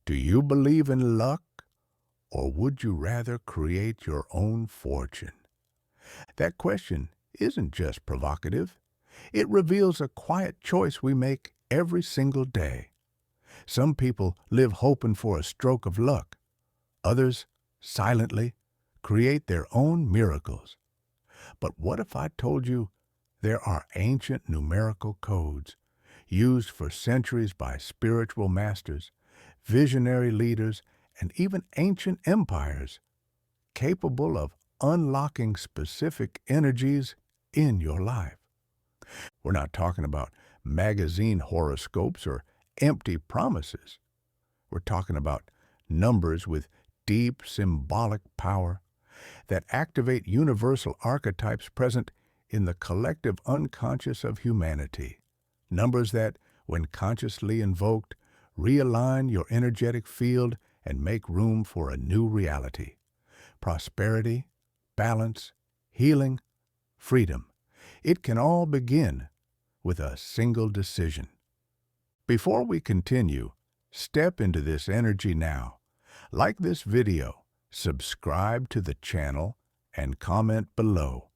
Do you believe in luck, or would you rather create your own fortune? That question isn't just provocative. It reveals a quiet choice we make every single day. Some people live hoping for a stroke of luck. Others, silently, create their own miracles. But what if I told you there are ancient numerical codes used for centuries by spiritual masters, visionary leaders, and even ancient empires, capable of unlocking specific energies in your life? We're not talking about magazine horoscopes or empty promises. We're talking about numbers with deep symbolic power that activate universal archetypes present in the collective unconscious of humanity. Numbers that, when consciously invoked, realign your energetic field and make room for a new reality. Prosperity, balance, healing, freedom. It can all begin with a single decision. Before we continue, step into this energy now. Like this video, subscribe to the channel, and comment below.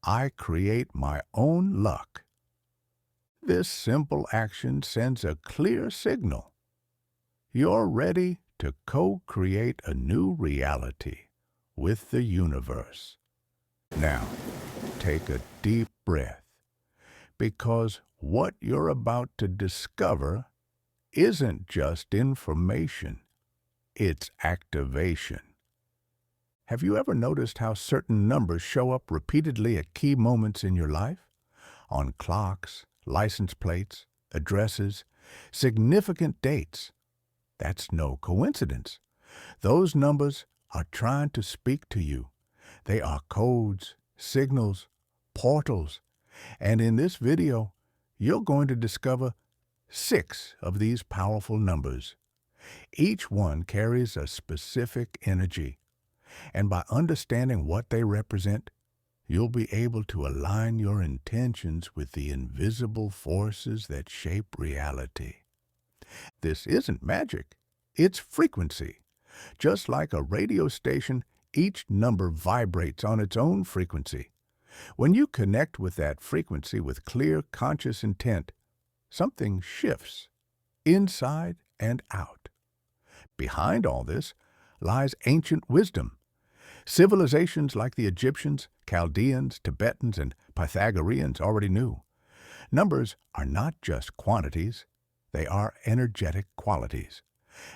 I create my own luck. This simple action sends a clear signal. You're ready to co-create a new reality with the universe. Now, take a deep breath, because what you're about to discover isn't just information, it's activation. Have you ever noticed how certain numbers show up repeatedly at key moments in your life? On clocks, license plates, addresses, significant dates. That's no coincidence. Those numbers are trying to speak to you. They are codes, signals, portals. And in this video, you're going to discover 6 of these powerful numbers. Each one carries a specific energy. And by understanding what they represent, you'll be able to align your intentions with the invisible forces that shape reality. This isn't magic, it's frequency. Just like a radio station, each number vibrates on its own frequency. When you connect with that frequency with clear, conscious intent, something shifts, inside and out. Behind all this lies ancient wisdom. Civilizations like the Egyptians, Chaldeans, Tibetans, and Pythagoreans already knew. Numbers are not just quantities, they are energetic qualities.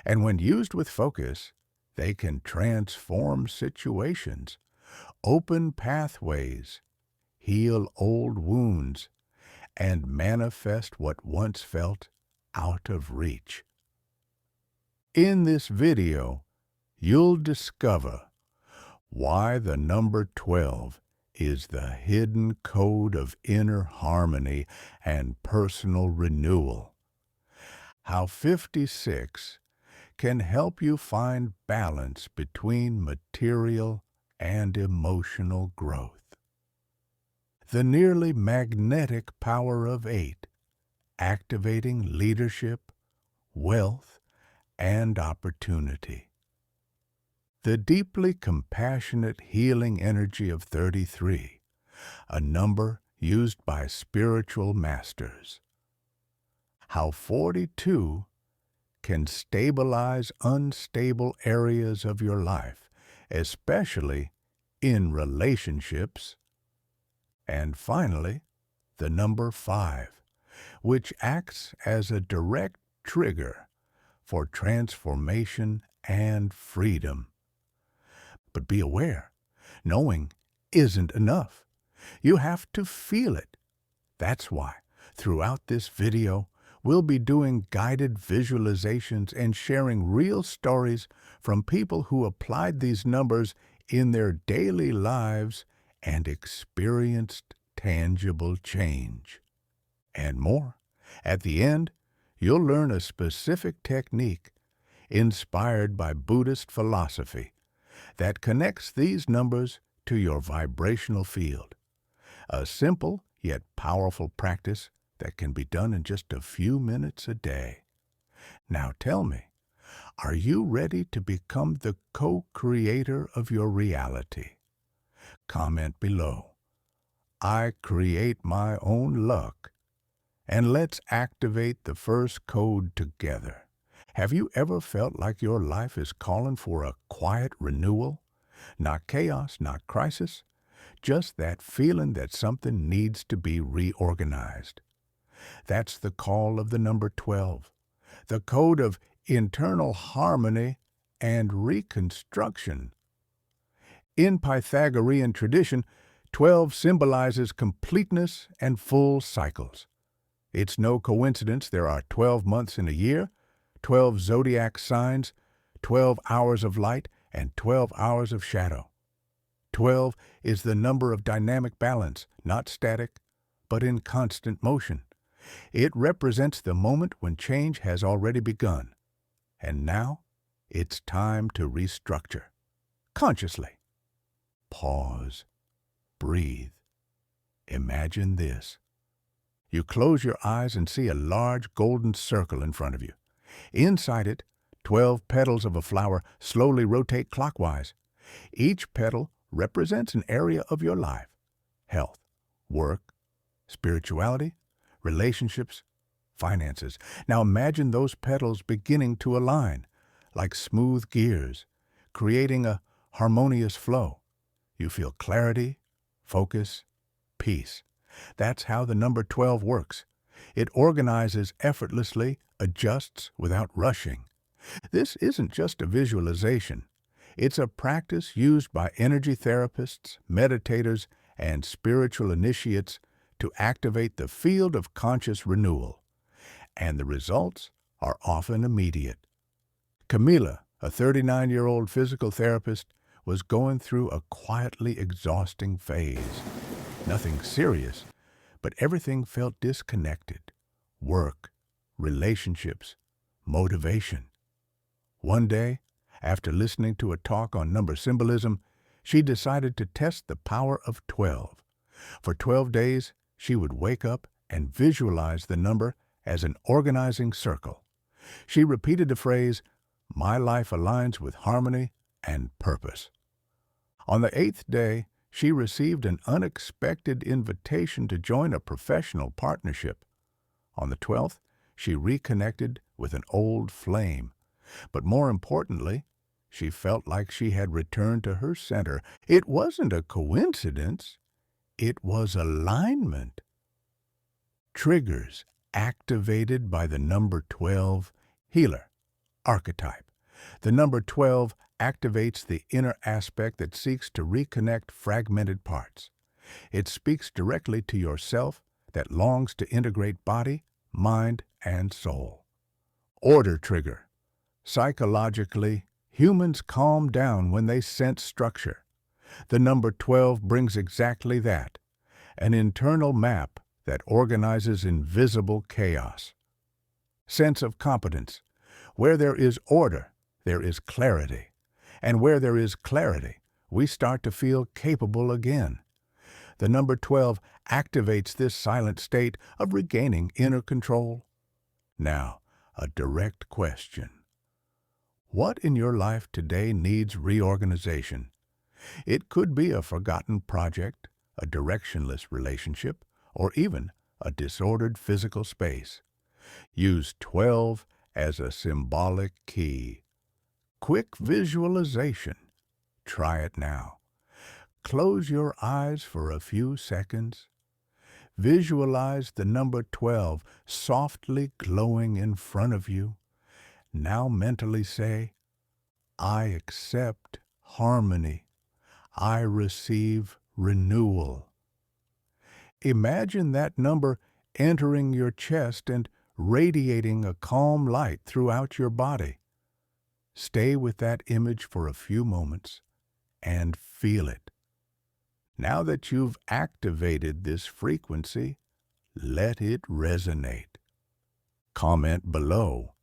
And when used with focus, they can transform situations, open pathways, heal old wounds, and manifest what once felt out of reach. In this video, you'll discover why the number 12 is the hidden code of inner harmony and personal renewal. How 56 can help you find balance between material and emotional growth. The nearly magnetic power of 8, activating leadership, wealth, and opportunity. The deeply compassionate healing energy of 33, a number used by spiritual masters. How 42 can stabilize unstable areas of your life, especially in relationships. And finally, the number 5, which acts as a direct trigger for transformation and freedom. But be aware, knowing isn't enough. You have to feel it. That's why, throughout this video, we'll be doing guided visualizations and sharing real stories from people who applied these numbers in their daily lives and experienced tangible change. And more. At the end, you'll learn a specific technique inspired by Buddhist philosophy that connects these numbers to your vibrational field. A simple yet powerful practice that can be done in just a few minutes a day. Now tell me, Are you ready to become the co-creator of your reality? Comment below. I create my own luck. And let's activate the first code together. Have you ever felt like your life is calling for a quiet renewal? Not chaos, not crisis, just that feeling that something needs to be reorganized. That's the call of the number 12, the code of internal harmony and reconstruction. In Pythagorean tradition, 12 symbolizes completeness and full cycles. It's no coincidence there are 12 months in a year, 12 zodiac signs, 12 hours of light, and 12 hours of shadow. 12 is the number of dynamic balance, not static, but in constant motion. It represents the moment when change has already begun. And now, it's time to restructure. Consciously. Pause. Breathe. Imagine this. You close your eyes and see a large golden circle in front of you. Inside it, 12 petals of a flower slowly rotate clockwise. Each petal represents an area of your life: health, work, spirituality, relationships, finances. Now imagine those petals beginning to align, like smooth gears, creating a harmonious flow. You feel clarity, focus, peace. That's how the number 12 works. It organizes effortlessly, adjusts without rushing. This isn't just a visualization. It's a practice used by energy therapists, meditators, and spiritual initiates to activate the field of conscious renewal. And the results are often immediate. Camila, a 39-year-old physical therapist, was going through a quietly exhausting phase. Nothing serious, but everything felt disconnected. Work, relationships, motivation. One day, after listening to a talk on number symbolism, she decided to test the power of 12. For 12 days, she would wake up and visualize the number as an organizing circle. She repeated the phrase, "My life aligns with harmony and purpose." On the 8th day, she received an unexpected invitation to join a professional partnership. On the 12th, she reconnected with an old flame. But more importantly, she felt like she had returned to her center. It wasn't a coincidence. It was alignment. Triggers activated by the number 12, healer, archetype. The number 12 activates the inner aspect that seeks to reconnect fragmented parts. It speaks directly to yourself that longs to integrate body, mind, and soul. Order trigger. Psychologically, humans calm down when they sense structure. The number 12 brings exactly that, an internal map that organizes invisible chaos. Sense of competence. Where there is order, there is clarity. And where there is clarity, we start to feel capable again. The number 12 activates this silent state of regaining inner control. Now, a direct question. What in your life today needs reorganization? It could be a forgotten project, a directionless relationship, or even a disordered physical space. Use 12 as a symbolic key. Quick visualization. Try it now. Close your eyes for a few seconds. Visualize the number 12 softly glowing in front of you. Now mentally say, I accept harmony. I receive renewal. Imagine that number entering your chest and radiating a calm light throughout your body. Stay with that image for a few moments and feel it. Now that you've activated this frequency, let it resonate. Comment below.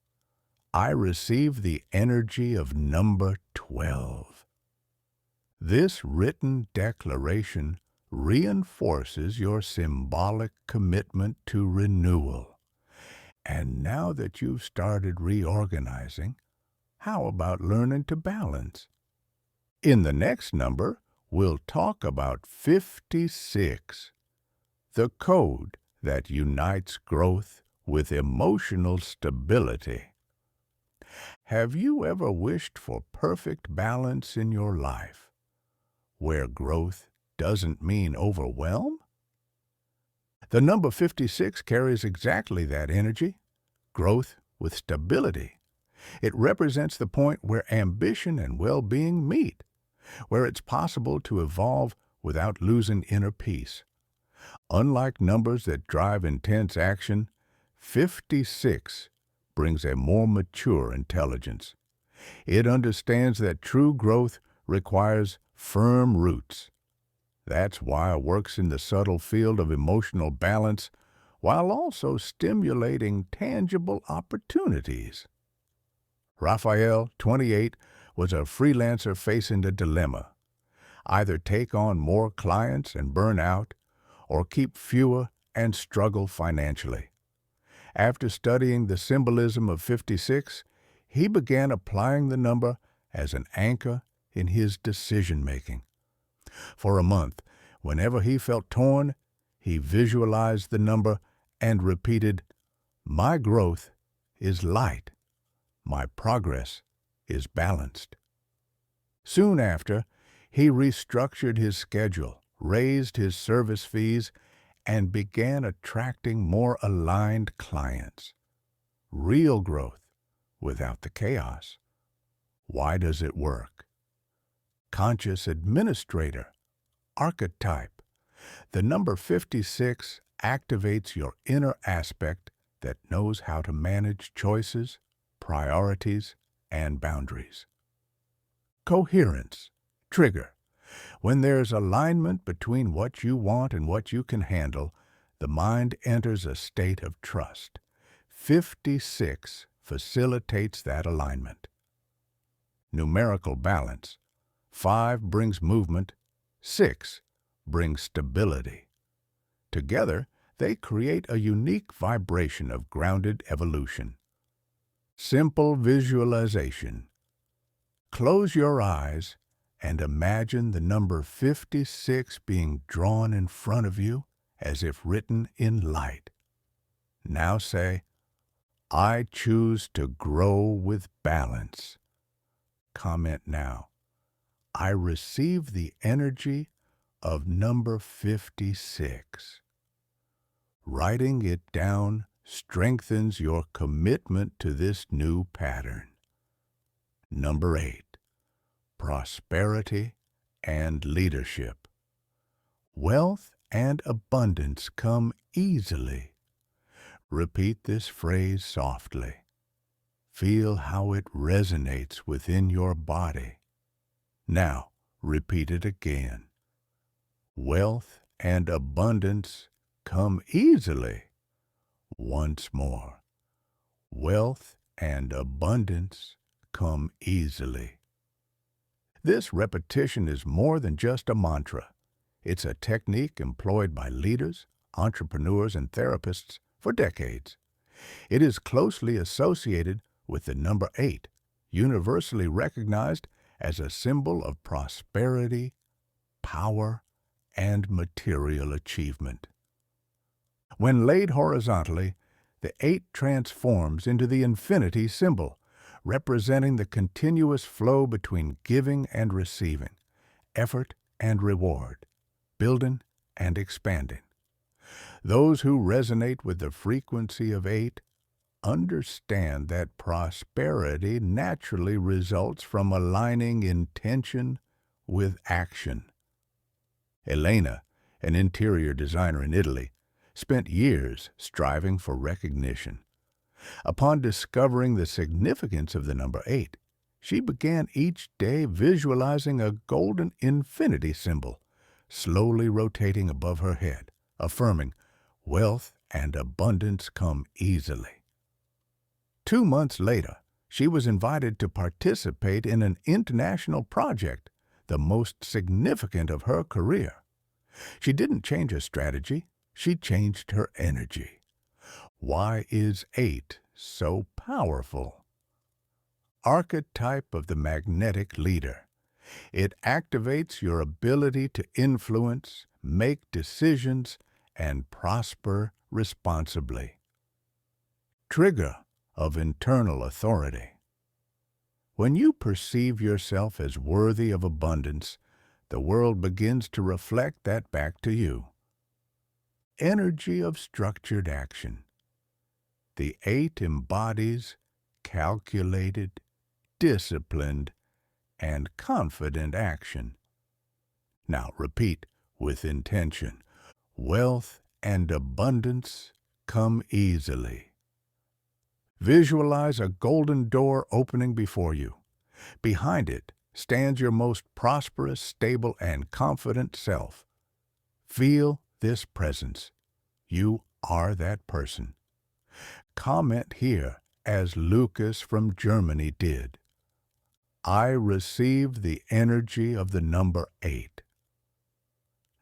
I receive the energy of number 12. This written declaration reinforces your symbolic commitment to renewal. And now that you've started reorganizing, How about learning to balance? In the next number, we'll talk about 56, the code that unites growth with emotional stability. Have you ever wished for perfect balance in your life, where growth doesn't mean overwhelm? The number 56 carries exactly that energy, growth with stability. It represents the point where ambition and well-being meet, where it's possible to evolve without losing inner peace. Unlike numbers that drive intense action, 56 brings a more mature intelligence. It understands that true growth requires firm roots. That's why it works in the subtle field of emotional balance while also stimulating tangible opportunities. Raphael, 28, was a freelancer facing the dilemma: either take on more clients and burn out, or keep fewer and struggle financially. After studying the symbolism of 56, he began applying the number as an anchor in his decision-making. For a month, whenever he felt torn, he visualized the number and repeated, "My growth is light. My progress is balanced." Soon after, he restructured his schedule, raised his service fees, and began attracting more aligned clients. Real growth without the chaos. Why does it work? Conscious administrator, archetype. The number 56 activates your inner aspect that knows how to manage choices, priorities, and boundaries. Coherence, trigger. When there's alignment between what you want and what you can handle, the mind enters a state of trust. 56 facilitates that alignment. Numerical balance. 5 brings movement, 6 brings stability. Together, they create a unique vibration of grounded evolution. Simple visualization. Close your eyes and imagine the number 56 being drawn in front of you as if written in light. Now say, "I choose to grow with balance." Comment now, "I receive the energy of number 56." Writing it down strengthens your commitment to this new pattern. Number 8, prosperity and leadership. Wealth and abundance come easily. Repeat this phrase softly. Feel how it resonates within your body. Now, repeat it again. Wealth and abundance come easily. Once more. Wealth and abundance come easily. This repetition is more than just a mantra. It's a technique employed by leaders, entrepreneurs, and therapists for decades. It is closely associated with the number 8, universally recognized as a symbol of prosperity, power, and material achievement. When laid horizontally, the 8 transforms into the infinity symbol, representing the continuous flow between giving and receiving, effort and reward, building and expanding. Those who resonate with the frequency of 8 understand that prosperity naturally results from aligning intention with action. Elena, an interior designer in Italy, spent years striving for recognition. Upon discovering the significance of the number 8, she began each day visualizing a golden infinity symbol, slowly rotating above her head, affirming, "Wealth and abundance come easily." 2 months later, she was invited to participate in an international project, the most significant of her career. She didn't change her strategy, she changed her energy. Why is 8 so powerful? archetype of the magnetic leader. It activates your ability to influence, make decisions, and prosper responsibly. Trigger of internal authority. When you perceive yourself as worthy of abundance, the world begins to reflect that back to you. Energy of structured action. The 8 embodies calculated, disciplined, and confident action. Now repeat with intention. Wealth and abundance come easily. Visualize a golden door opening before you. Behind it stands your most prosperous, stable, and confident self. Feel this presence. You are that person. Comment here as Lucas from Germany did. I receive the energy of the number 8.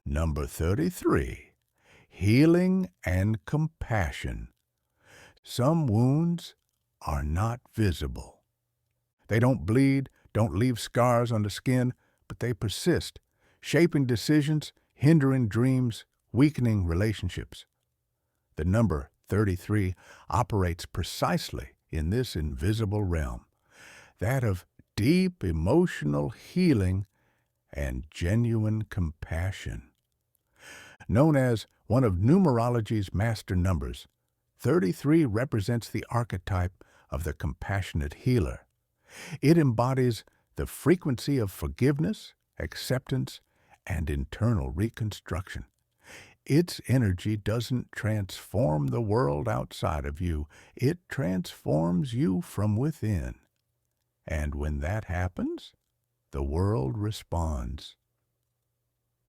Number 33. Healing and compassion. Some wounds are not visible. They don't bleed, don't leave scars on the skin, but they persist, shaping decisions, hindering dreams, weakening relationships. The number 33 operates precisely in this invisible realm, that of deep emotional healing and genuine compassion. Known as one of numerology's master numbers, 33 represents the archetype of the compassionate healer. It embodies the frequency of forgiveness, acceptance, and internal reconstruction. Its energy doesn't transform the world outside of you. It transforms you from within. And when that happens, the world responds.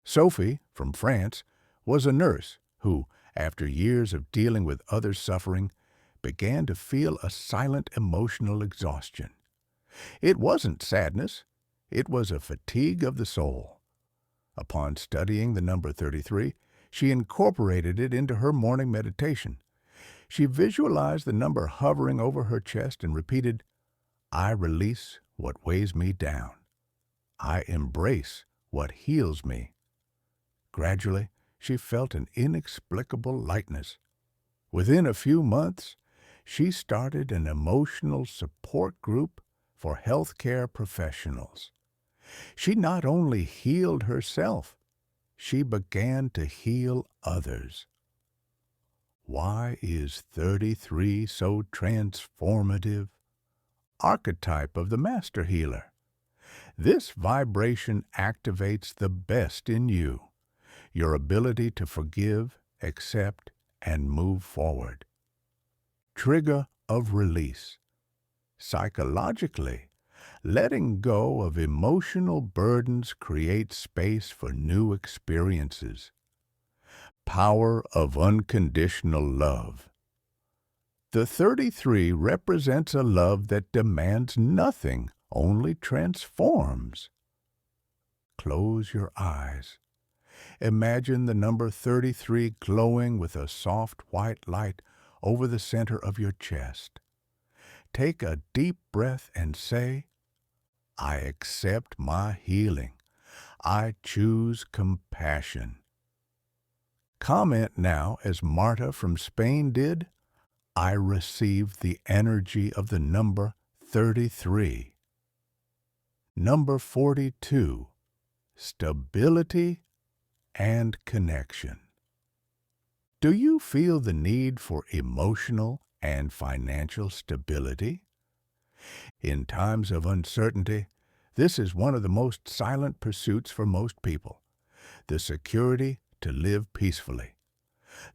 Sophie, from France, was a nurse who, after years of dealing with others' suffering, began to feel a silent emotional exhaustion. It wasn't sadness, it was a fatigue of the soul. Upon studying the number 33, she incorporated it into her morning meditation. She visualized the number hovering over her chest and repeated, I release what weighs me down. I embrace what heals me. Gradually, she felt an inexplicable lightness. Within a few months, she started an emotional support group for healthcare professionals. She not only healed herself, she began to heal others. Why is 33 so transformative? Archetype of the master healer. This vibration activates the best in you, your ability to forgive, accept, and move forward. Trigger of release. Psychologically, letting go of emotional burdens creates space for new experiences. Power of unconditional love. The 33 represents a love that demands nothing, only transforms. Close your eyes. Imagine the number 33 glowing with a soft white light over the center of your chest. Take a deep breath and say, I accept my healing. I choose compassion. Comment now as Marta from Spain did, I receive the energy of the number 33. Number 42. Stability and connection. Do you feel the need for emotional and financial stability? In times of uncertainty, this is one of the most silent pursuits for most people, the security to live peacefully.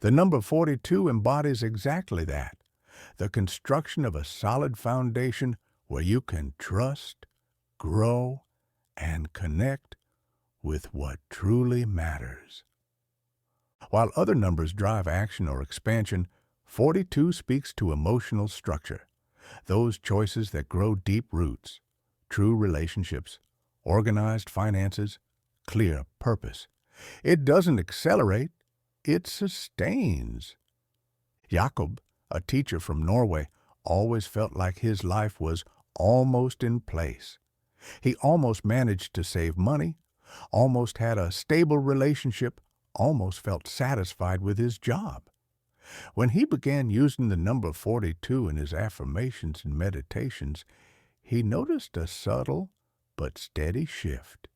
The number 42 embodies exactly that, the construction of a solid foundation where you can trust, grow, and connect with what truly matters. While other numbers drive action or expansion, 42 speaks to emotional structure, those choices that grow deep roots, true relationships, organized finances, clear purpose. It doesn't accelerate, it sustains. Jakob, a teacher from Norway, always felt like his life was almost in place. He almost managed to save money, almost had a stable relationship, almost felt satisfied with his job. When he began using the number 42 in his affirmations and meditations, he noticed a subtle but steady shift.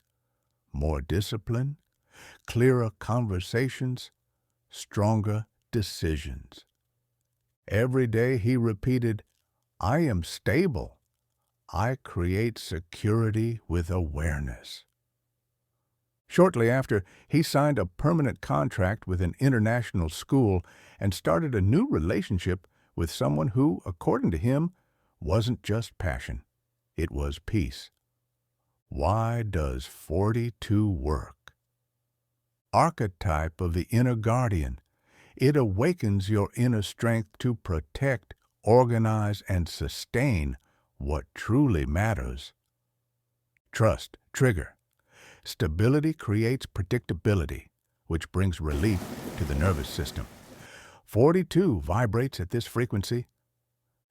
More discipline, clearer conversations, stronger decisions. Every day he repeated, "I am stable. I create security with awareness." Shortly after, he signed a permanent contract with an international school and started a new relationship with someone who, according to him, wasn't just passion. It was peace. Why does 42 work? Archetype of the inner guardian. It awakens your inner strength to protect, organize, and sustain what truly matters. Trust, trigger. Stability creates predictability, which brings relief to the nervous system. 42 vibrates at this frequency.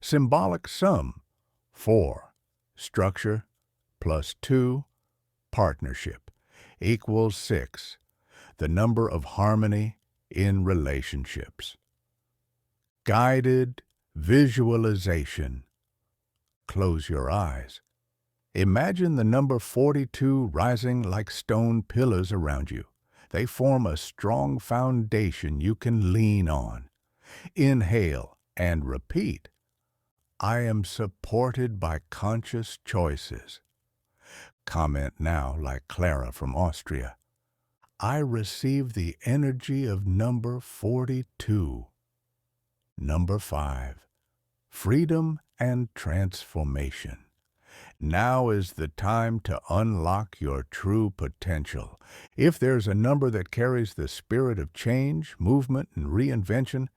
Symbolic sum, 4. Structure plus 2, partnership, equals 6. The number of harmony in relationships. Guided visualization. Close your eyes. Imagine the number 42 rising like stone pillars around you. They form a strong foundation you can lean on. Inhale and repeat. I am supported by conscious choices. Comment now like Clara from Austria. I receive the energy of number 42. Number 5. Freedom and transformation. Now is the time to unlock your true potential. If there's a number that carries the spirit of change, movement, and reinvention,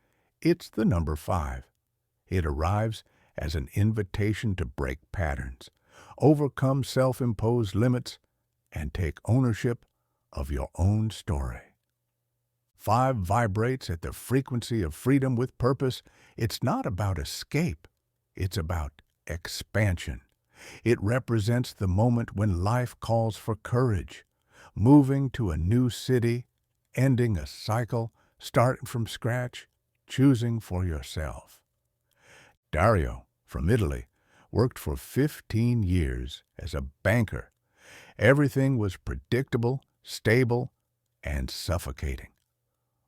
it's the number 5. It arrives as an invitation to break patterns, overcome self-imposed limits, and take ownership of your own story. 5 vibrates at the frequency of freedom with purpose. It's not about escape. It's about expansion. It represents the moment when life calls for courage, moving to a new city, ending a cycle, starting from scratch, choosing for yourself. Dario, from Italy, worked for 15 years as a banker. Everything was predictable, stable, and suffocating.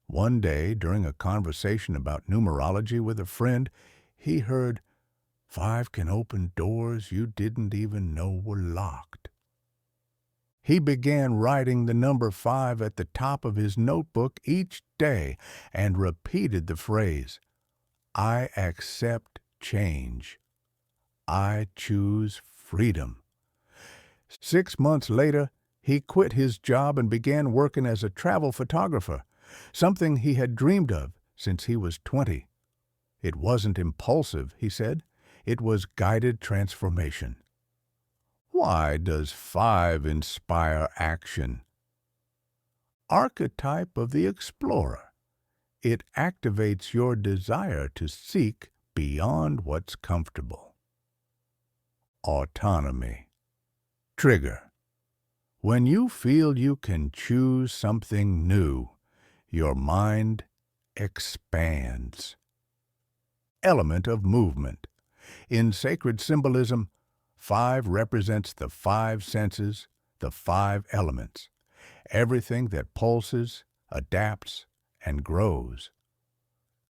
One day, during a conversation about numerology with a friend, he heard, 5 can open doors you didn't even know were locked. He began writing the number 5 at the top of his notebook each day and repeated the phrase, I accept change. I choose freedom. 6 months later, he quit his job and began working as a travel photographer, something he had dreamed of since he was 20. It wasn't impulsive, he said. It was guided transformation. Why does 5 inspire action? Archetype of the explorer. It activates your desire to seek beyond what's comfortable. Autonomy. Trigger. When you feel you can choose something new, your mind expands. Element of movement. In sacred symbolism, 5 represents the 5 senses, the 5 elements, everything that pulses, adapts, and grows.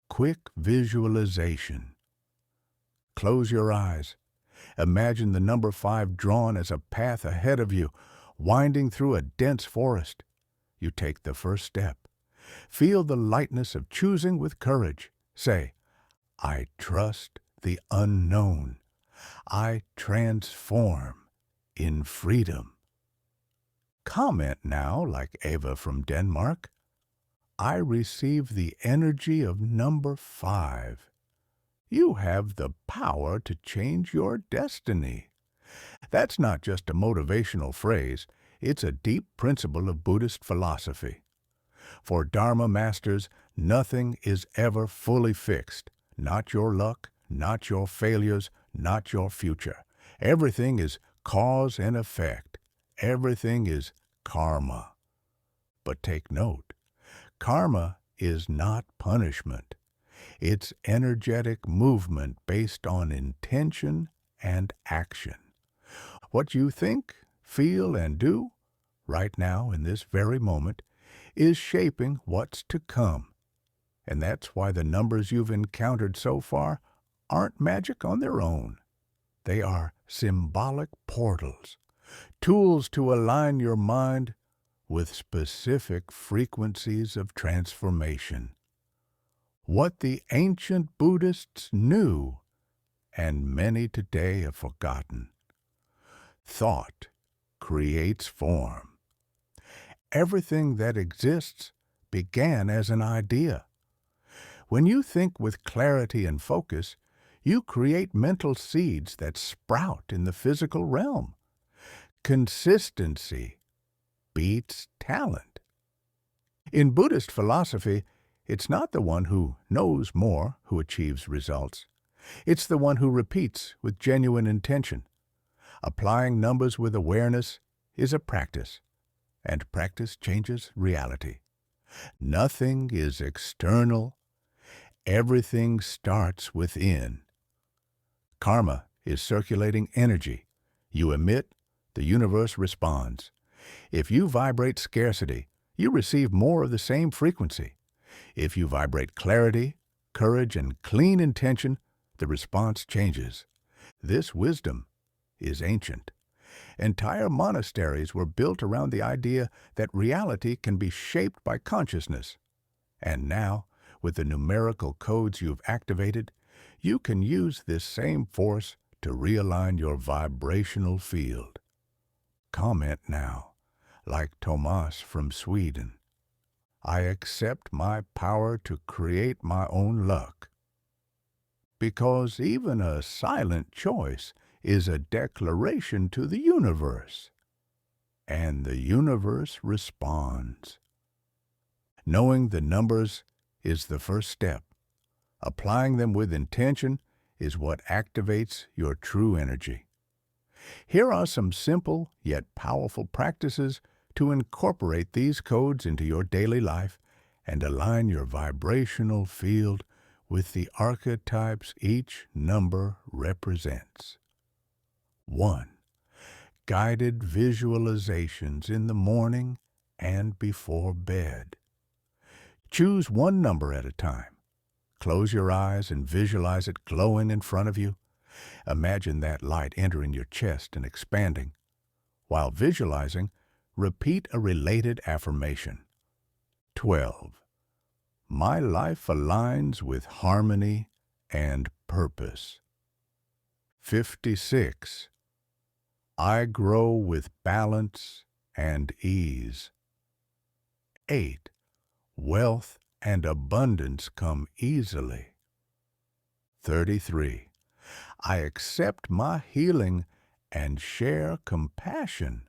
Quick visualization. Close your eyes. Imagine the number 5 drawn as a path ahead of you, winding through a dense forest. You take the first step. Feel the lightness of choosing with courage. Say, I trust the unknown. I transform in freedom. Comment now, like Eva from Denmark. I receive the energy of number 5. You have the power to change your destiny. That's not just a motivational phrase, it's a deep principle of Buddhist philosophy. For Dharma masters, nothing is ever fully fixed. Not your luck, not your failures, not your future. Everything is cause and effect. Everything is karma. But take note, karma is not punishment. It's energetic movement based on intention and action. What you think, feel, and do, right now in this very moment, is shaping what's to come. And that's why the numbers you've encountered so far aren't magic on their own. They are symbolic portals, tools to align your mind with specific frequencies of transformation. What the ancient Buddhists knew, and many today have forgotten. Thought creates form. Everything that exists began as an idea. When you think with clarity and focus, you create mental seeds that sprout in the physical realm. Consistency beats talent. In Buddhist philosophy, it's not the one who knows more who achieves results. It's the one who repeats with genuine intention. Applying numbers with awareness is a practice, and practice changes reality. Nothing is external. Everything starts within. Karma is circulating energy. You emit, the universe responds. If you vibrate scarcity, you receive more of the same frequency. If you vibrate clarity, courage, and clean intention, the response changes. This wisdom is ancient. Entire monasteries were built around the idea that reality can be shaped by consciousness. And now, with the numerical codes you've activated, you can use this same force to realign your vibrational field. Comment now, like Tomas from Sweden. I accept my power to create my own luck. Because even a silent choice is a declaration to the universe. And the universe responds. Knowing the numbers is the first step. Applying them with intention is what activates your true energy. Here are some simple yet powerful practices to incorporate these codes into your daily life and align your vibrational field with the archetypes each number represents. 1. Guided visualizations in the morning and before bed. Choose one number at a time. Close your eyes and visualize it glowing in front of you. Imagine that light entering your chest and expanding. While visualizing, repeat a related affirmation. 12. My life aligns with harmony and purpose. 56. I grow with balance and ease. 8. Wealth and abundance come easily. 33. I accept my healing and share compassion.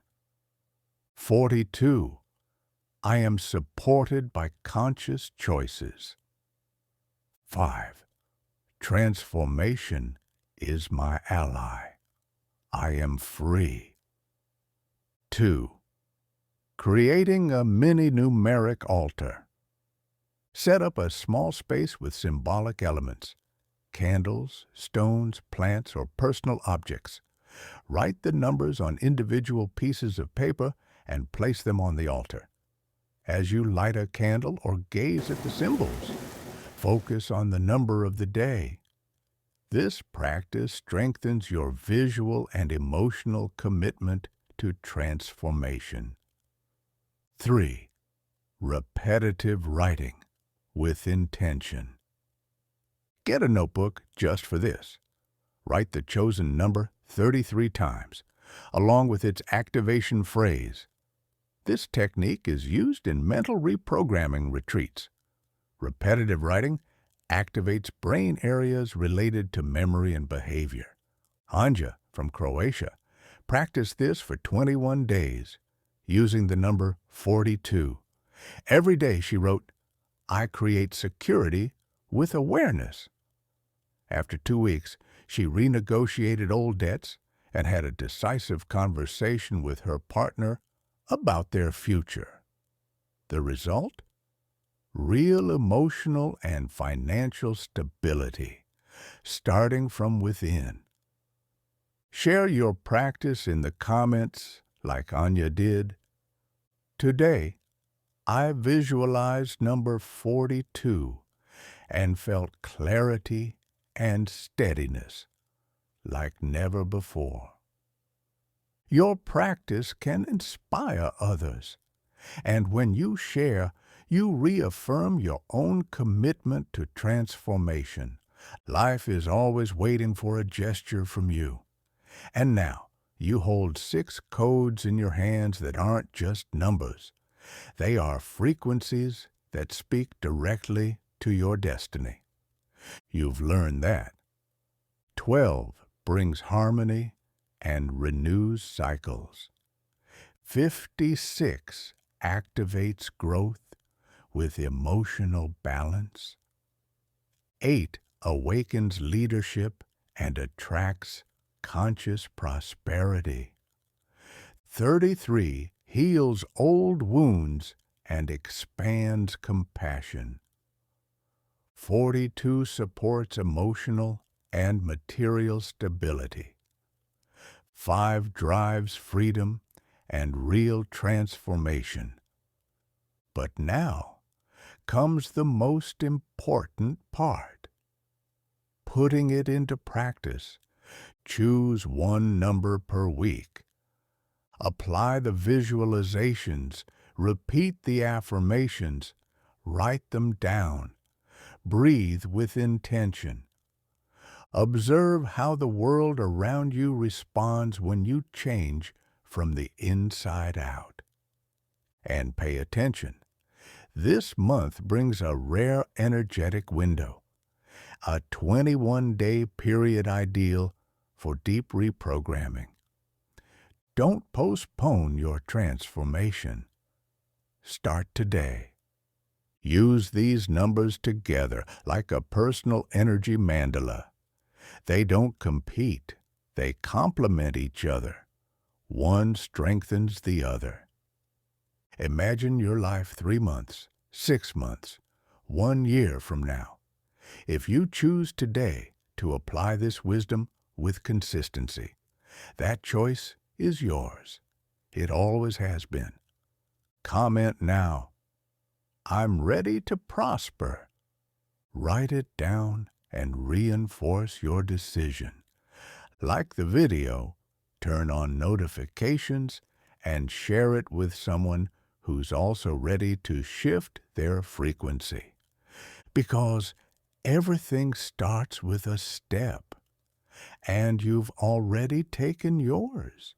42. I am supported by conscious choices. 5. Transformation is my ally. I am free. 2. Creating a mini numeric altar. Set up a small space with symbolic elements, candles, stones, plants, or personal objects. Write the numbers on individual pieces of paper and place them on the altar. As you light a candle or gaze at the symbols, focus on the number of the day. This practice strengthens your visual and emotional commitment to transformation. 3. Repetitive writing with intention. Get a notebook just for this. Write the chosen number 33 times, along with its activation phrase. This technique is used in mental reprogramming retreats. Repetitive writing activates brain areas related to memory and behavior. Anja from Croatia practiced this for 21 days, using the number 42. Every day she wrote, I create security with awareness. After 2 weeks, she renegotiated old debts and had a decisive conversation with her partner about their future. The result? Real emotional and financial stability, starting from within. Share your practice in the comments like Anya did. Today, I visualized number 42 and felt clarity and steadiness like never before. Your practice can inspire others, and when you share, you reaffirm your own commitment to transformation. Life is always waiting for a gesture from you. And now, you hold 6 codes in your hands that aren't just numbers. They are frequencies that speak directly to your destiny. You've learned that. 12 brings harmony and renews cycles. 56 activates growth with emotional balance. 8 awakens leadership and attracts conscious prosperity. 33 heals old wounds and expands compassion. 42 supports emotional and material stability. 5 drives freedom and real transformation. But now comes the most important part. Putting it into practice. Choose one number per week. Apply the visualizations, repeat the affirmations, write them down. Breathe with intention. Observe how the world around you responds when you change from the inside out. And pay attention. This month brings a rare energetic window, a 21-day period ideal for deep reprogramming. Don't postpone your transformation. Start today. Use these numbers together like a personal energy mandala. They don't compete. They complement each other. One strengthens the other. Imagine your life 3 months, 6 months, 1 year from now. If you choose today to apply this wisdom with consistency, that choice is yours. It always has been. Comment now. I'm ready to prosper. Write it down and reinforce your decision. Like the video, turn on notifications and share it with someone who's also ready to shift their frequency. Because everything starts with a step, and you've already taken yours.